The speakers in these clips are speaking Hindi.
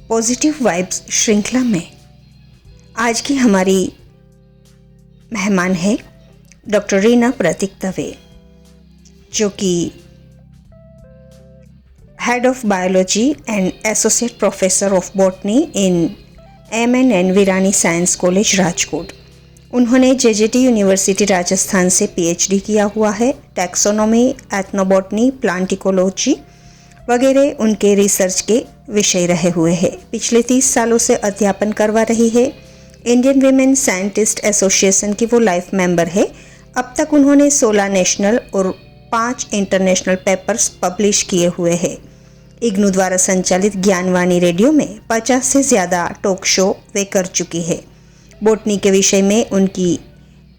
पॉजिटिव वाइब्स श्रृंखला में आज की हमारी मेहमान है डॉक्टर रीना प्रतीक दवे, जो कि head of biology and associate professor of botany in MN एनविरानी साइंस कॉलेज राजकोट। उन्होंने जेजेटी यूनिवर्सिटी राजस्थान से पीएचडी किया हुआ है। टैक्सोनॉमी, एथनोबॉटनी, प्लांट इकोलॉजी वगैरह उनके रिसर्च के विषय रहे हुए हैं। पिछले 30 सालों से अध्यापन करवा रही है। इंडियन वीमेन साइंटिस्ट एसोसिएशन की वो लाइफ मेंबर है। अब तक उन्होंने 16 नेशनल और 5 इंटरनेशनल पेपर्स पब्लिश किए हुए हैं। इग्नू द्वारा संचालित ज्ञानवाणी रेडियो में 50 से ज़्यादा टॉक शो वे कर चुकी है। बॉटनी के विषय में उनकी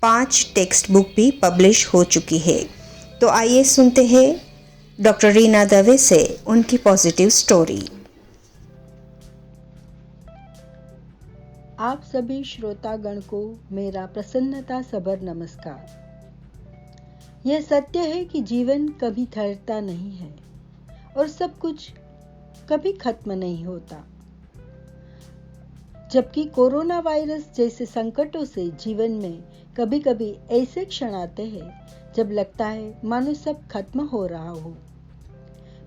5 टेक्स्ट बुक भी पब्लिश हो चुकी है। तो आइए सुनते हैं डॉक्टर रीना दवे से उनकी पॉजिटिव स्टोरी। आप सभी श्रोतागण को मेरा प्रसन्नता सभर नमस्कार। यह सत्य है कि जीवन कभी ठहरता नहीं है और सब कुछ कभी खत्म नहीं होता। जबकि कोरोना वायरस जैसे संकटों से जीवन में कभी कभी ऐसे क्षण आते हैं जब लगता है मानो सब खत्म हो रहा हो।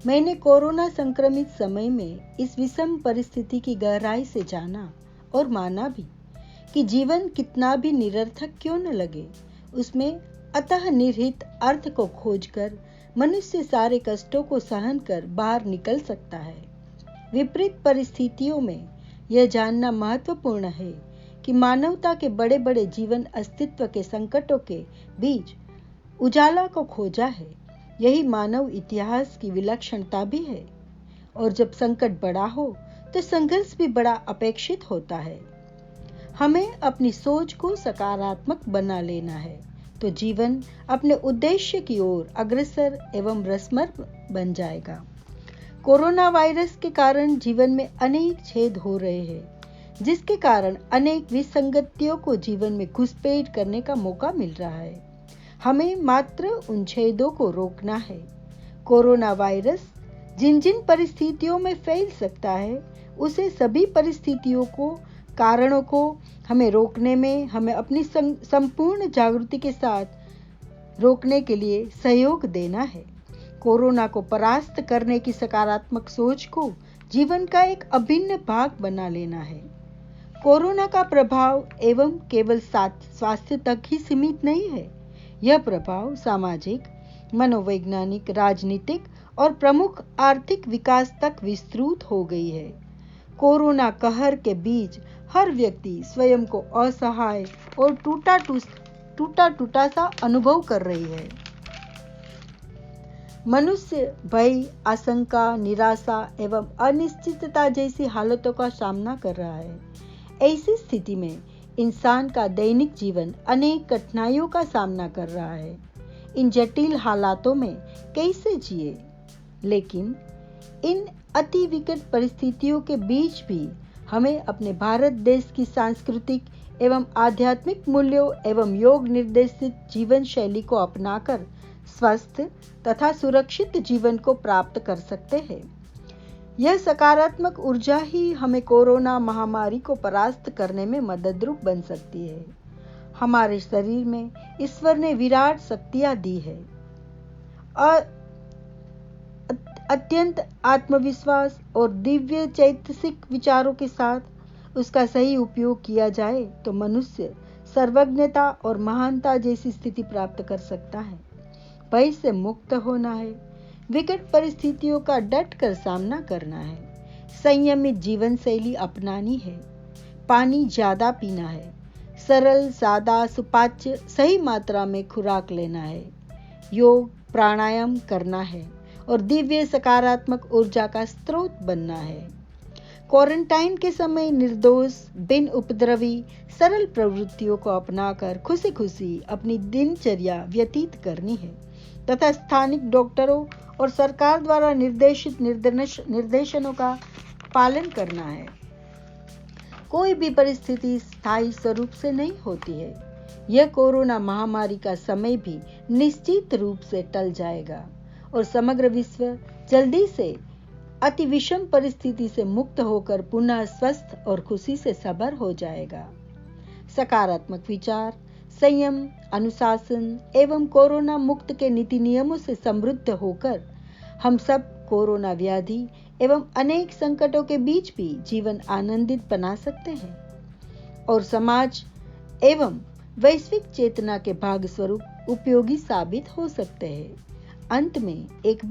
मैंने कोरोना संक्रमित समय में इस विषम परिस्थिति की गहराई से जाना और माना भी कि जीवन कितना भी निरर्थक क्यों न लगे, उसमें अतः निहित अर्थ को खोजकर मनुष्य सारे कष्टों को सहन कर बाहर निकल सकता है। विपरीत परिस्थितियों में यह जानना महत्वपूर्ण है कि मानवता के बड़े बड़े जीवन अस्तित्व के संकटों के बीच उजाला को खोजा है। यही मानव इतिहास की विलक्षणता भी है। और जब संकट बड़ा हो तो संघर्ष भी बड़ा अपेक्षित होता है। हमें अपनी सोच को सकारात्मक बना लेना है तो जीवन अपने उद्देश्य की ओर अग्रसर एवं रसमर बन जाएगा। कोरोना वायरस के कारण जीवन में अनेक छेद हो रहे हैं, जिसके कारण अनेक विसंगतियों को जीवन में घुसपैठ करने का मौका मिल रहा है। हमें मात्र उन छेदों को रोकना है। कोरोना वायरस जिन जिन परिस्थितियों में फैल सकता है, उसे सभी परिस्थितियों को, कारणों को हमें रोकने में, हमें अपनी संपूर्ण जागृति के साथ रोकने के लिए सहयोग देना है। कोरोना को परास्त करने की सकारात्मक सोच को जीवन का एक अभिन्न भाग बना लेना है। कोरोना का प्रभाव एवं केवल स्वास्थ्य तक ही सीमित नहीं है। यह प्रभाव सामाजिक, मनोवैज्ञानिक, राजनीतिक और प्रमुख आर्थिक विकास तक विस्तृत हो गई है। कोरोना कहर के बीच हर व्यक्ति स्वयं को असहाय और टूटा सा अनुभव कर रही है। मनुष्य भय, आशंका, निराशा एवं अनिश्चितता जैसी हालतों का सामना कर रहा है। ऐसी स्थिति में इंसान का दैनिक जीवन अनेक कठिनाइयों का सामना कर रहा है। इन जटिल हालातों में कैसे जिए? लेकिन इन अति विकट परिस्थितियों के बीच भी हमें अपने भारत देश की सांस्कृतिक एवं आध्यात्मिक मूल्यों एवं योग निर्देशित जीवन शैली को अपनाकर स्वस्थ तथा सुरक्षित जीवन को प्राप्त कर सकते हैं। यह सकारात्मक ऊर्जा ही हमें कोरोना महामारी को परास्त करने में मददरूप बन सकती है। हमारे शरीर में ईश्वर ने विराट शक्तियां दी है। अत्यंत आत्मविश्वास और दिव्य चैतसिक विचारों के साथ उसका सही उपयोग किया जाए तो मनुष्य सर्वज्ञता और महानता जैसी स्थिति प्राप्त कर सकता है। भय से मुक्त होना है, विकट परिस्थितियों का डट कर सामना करना है, संयमित जीवन शैली अपनानी है, पानी ज्यादा पीना है, सरल, सादा, सुपाच्य, सही मात्रा में खुराक लेना है, योग प्राणायाम करना है और दिव्य सकारात्मक ऊर्जा का स्रोत बनना है। क्वारंटाइन के समय निर्दोष, बिन उपद्रवी, सरल प्रवृत्तियों को अपनाकर खुशी खुशी अपनी दिनचर्या व्यतीत करनी है तथा स्थानिक डॉक्टरों और सरकार द्वारा निर्देशित निर्देशनों का पालन करना है। कोई भी परिस्थिति स्थायी स्वरूप से नहीं होती है। यह कोरोना महामारी का समय भी निश्चित रूप से टल जाएगा और समग्र विश्व जल्दी से अति विषम परिस्थिति से मुक्त होकर पुनः स्वस्थ और खुशी से सबर हो जाएगा। सकारात्मक विचार, संयम, अनुशासन एवं कोरोना मुक्त के नीति नियमों से समृद्ध होकर हम सब कोरोना व्याधि एवं अनेक संकटों के बीच भी जीवन आनंदित बना सकते हैं और समाज एवं वैश्विक चेतना के भाग स्वरूप उपयोगी साबित हो सकते हैं। अंत में एक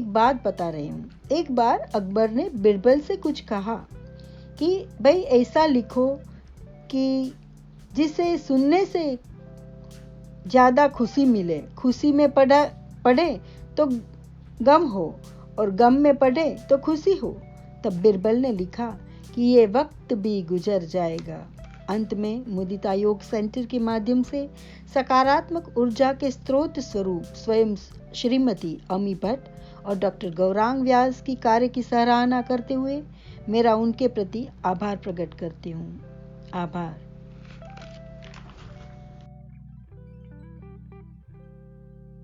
बात बता रही हूँ। एक बार अकबर ने बिरबल से कुछ कहा कि भाई ऐसा लिखो कि जिसे सुनने से ज्यादा खुशी मिले। खुशी में पढ़े तो गम हो और गम में पढ़े तो खुशी हो। तब बिरबल ने लिखा कि ये वक्त भी गुजर जाएगा। अंत में मुदिता योग सेंटर के माध्यम से सकारात्मक ऊर्जा के स्रोत स्वरूप स्वयं श्रीमती अमी भट्ट और डॉक्टर गौरांग व्यास की कार्य की सराहना करते हुए मेरा उनके प्रति आभार प्रकट करती हूँ। आभार।